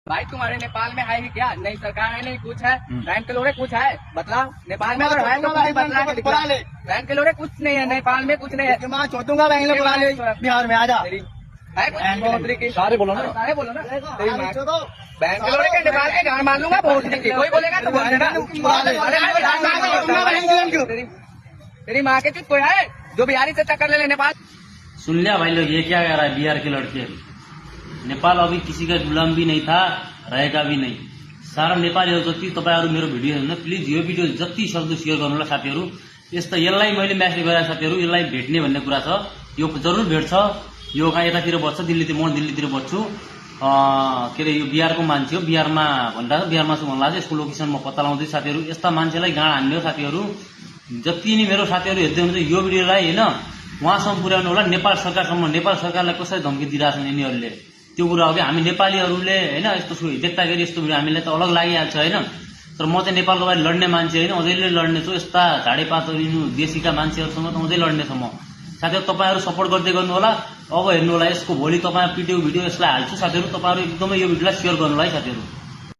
भाई तुम्हारे नेपाल में है ही क्या? नहीं सरकार है, नहीं कुछ है। बैंक के लोड़े कुछ है बतलाओ। नेपाल में अगर है तो कुछ बतला के दिखला। बैंक के लोड़े कुछ नहीं है, नेपाल में कुछ नहीं है। मैं छोटूंगा बैंक ले बुला ले बिहार में आजा। है कुछ मंत्री की? सारे बोलो ना, सारे बोलो ना। बैंक के लोड़े के नेपाल के गान मार लूंगा बहुत की। कोई बोलेगा तो बोल देना। तेरी माँ के चुप कोई है जो बिहारी से टक्कर ले ले नेपाल? सुन लिया भाई लोग, ये क्या कह रहा है बिहार के लड़के। नेपाल अभी किसी का गुलाम भी नहीं था, रहेगा भी नहीं। सारा नेपालीहरू जति तपाईहरु मेरो भिडियो हेर्नु प्लिज यो भिडियो जति सक्दो शेयर गर्नु होला साथीहरु। यस्तो यसलाई मैले म्यासेज गरेँ साथीहरु, यसलाई भेट्ने भन्ने कुरा छ। यो जरुर भेट्छ। यो कहाँ यतातिर बस्छ, दिल्लीतिर, म दिल्लीतिर बस्छु। के अरे यो बिहारको मान्छे हो, बिहारमा भन्दा बिहारमा छु भन्ला यसको लोकेसन म पत्ता लगाउँदै साथीहरु। यस्ता मान्छेलाई गाँड हान्ने हो साथीहरु। जति नि मेरो साथीहरु हेर्दै हुनुहुन्छ यो भिडियोलाई हैन उहाँसम्म पुर्याउनु होला, नेपाल सरकारसम्म। नेपाल सरकारलाई कसरी धम्की दिइरहेछन् यिनीहरूले त्यो कुरा हो कि हामी नेपालीहरूले हैन यस्तो देख्दाखेरि यस्तो हामीलाई त अलग लागिहाल्छ हैन। तर म चाहिँ नेपालको बारे लड्ने मान्छे हैन, अझैले लड्ने छु। यस्ता झाडेपातहरू देशीका मान्छेहरूसँग त अझै लड्ने छु म। साथीहरु तपाईहरु सपोर्ट गर्दै गर्नु होला। अब हेर्नु होला यसको भोलि तपाईँ पिडियो भिडियो यसलाई हाल्छु साथीहरु। तपाईहरु एकदमै यो भिडियोलाई शेयर गर्नु होला है साथीहरु।